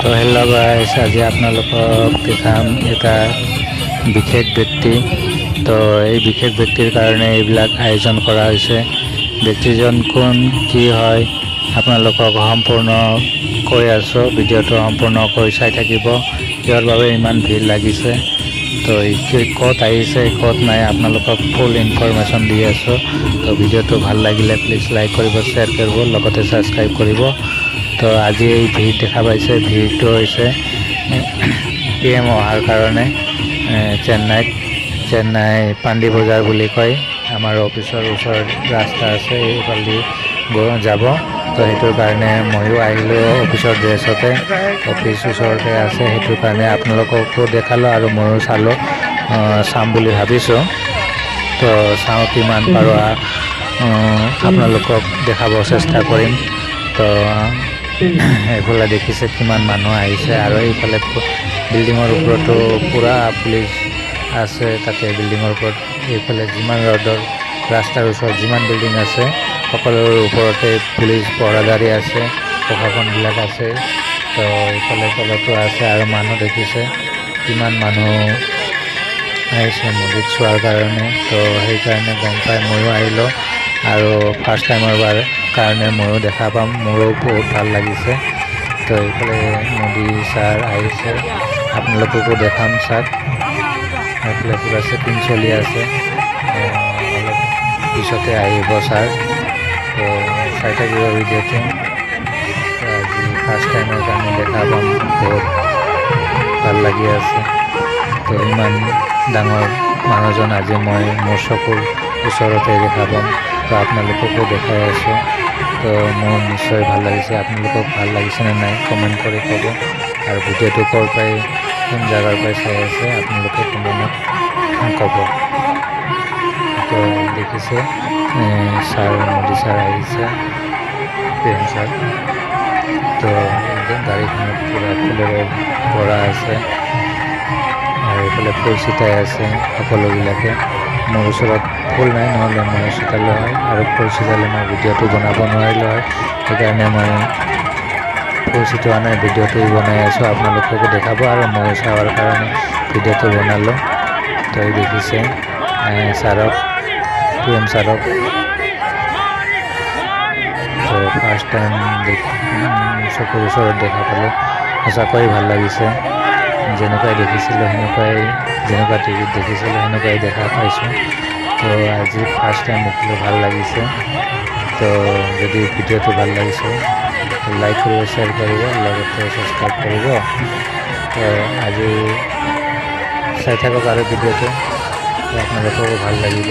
তো হেল্ল' গাইছ, আজি আপোনালোকক দেখাম এটা বিশেষ ব্যক্তি। তো এই বিশেষ ব্যক্তিৰ কাৰণে এইবিলাক আয়োজন কৰা হৈছে। ব্যক্তিজন কোন, কি হয়, আপোনালোকক সম্পূৰ্ণ কৈ আছোঁ। ভিডিঅ'টো সম্পূৰ্ণকৈ চাই থাকিব, কিহৰ বাবে ইমান ভিৰ লাগিছে, তো ক'ত আহিছে ক'ত নাই আপোনালোকক ফুল ইনফৰমেশ্যন দি আছোঁ। তো ভিডিঅ'টো ভাল লাগিলে প্লিজ লাইক কৰিব, শ্বেয়াৰ কৰিব, লগতে ছাবস্ক্ৰাইব কৰিব। তো আজি এই ভিৰ দেখা পাইছে, ভিৰটো হৈছে PM অহাৰ কাৰণে চেন্নাই পাণ্ডি বজাৰ বুলি কয়। আমাৰ অফিচৰ ওচৰত ৰাস্তা আছে, এইফালেদি যাব। তো সেইটোৰ কাৰণে ময়ো আহিলোঁ অফিচৰ ড্ৰেছতে, অফিচ ওচৰতে আছে, সেইটোৰ কাৰণে আপোনালোককো দেখালোঁ আৰু ময়ো চাম বুলি ভাবিছোঁ। তো চাওঁ কিমান পাৰোঁ আপোনালোকক দেখাব চেষ্টা কৰিম। তো এইফালে দেখিছে কিমান মানুহ আহিছে, আৰু এইফালে বিল্ডিঙৰ ওপৰতো পূৰা পুলিচ আছে। তাতে বিল্ডিঙৰ ওপৰত এইফালে যিমান ৰ'ডৰ ৰাস্তাৰ ওচৰত যিমান বিল্ডিং আছে সকলোৰ ওপৰতে পুলিচ পহৰাদাৰী আছে, প্ৰশাসনবিলাক আছে। তো এইফালে তলতো আছে, আৰু মানুহ দেখিছে কিমান মানুহ আহিছে মন্দিৰ চোৱাৰ কাৰণে। তো সেইকাৰণে গম পাই ময়ো আহিলোঁ, আৰু ফাৰ্ষ্ট টাইমৰ কাৰণে ময়ো দেখা পাম, মোৰো বহুত ভাল লাগিছে। তো এইফালে মোদী ছাৰ আহিছে, আপোনালোককো দেখাম। চাওক এইফালে পূৰা চেকিং চলি আছে, অলপ পিছতে আহিব ছাৰ। তো চাই থাকিব ভিডিঅ'টো। আজি ফাৰ্ষ্ট টাইমৰ কাৰণে দেখা পাম, বহুত ভাল লাগি আছে। তো ইমান ডাঙৰ মানুহজন আজি মই মোৰ চকুৰ ওচৰতে দেখা পাম। তো আপোনালোককো দেখাই আছোঁ। তো মোৰ নিশ্চয় ভাল লাগিছে। আপোনালোকক ভাল লাগিছেনে নাই কমেণ্ট কৰি ক'ব, আৰু ভিডিঅ'টো ক'ৰ পৰাই কোন জেগাৰ পৰাই চাই আছে আপোনালোকে কমেণ্টত ক'ব। তো দেখিছে ছাৰ, মোদী ছাৰ আহিছে, PM ছাৰ। তো গাড়ীখনত পূৰা ফুলেৰে ভৰা আছে, আৰু এইফালে ফুল ছিটাই আছে সকলোবিলাকে। মোৰ ওচৰত ফুল নাই, নহ'লে মই ছিটালোঁ হয়, আৰু ফুল ছিটালে মই ভিডিঅ'টো বনাব নোৱাৰিলোঁ হয়। সেইকাৰণে মই ফুল ছিটোৱা নাই, ভিডিঅ'টো বনাই আছোঁ, আপোনালোককো দেখাব, আৰু মই চাৱাৰ কাৰণে ভিডিঅ'টো বনালোঁ। তো দেখিছে ছাৰক, PM ছাৰক। তো ফাৰ্ষ্ট টাইম চকুৰ ওচৰত দেখা পালোঁ, সঁচাকৈ ভাল লাগিছে। যেনেকুৱাই দেখিছিলোঁ যেনেকুৱা টিভিত দেখিছিলোঁ সেনেকুৱাই দেখা পাইছোঁ। তো আজি ফাৰ্ষ্ট টাইম দেখিলোঁ, ভাল লাগিছে। তো যদি ভিডিঅ'টো ভাল লাগিছে লাইক কৰিব, শ্বেয়াৰ কৰিব, লগতে ছাবস্ক্ৰাইব কৰিব। তো আজি চাই থাকক আৰু ভিডিঅ'টো, আপোনালোককো ভাল লাগিব।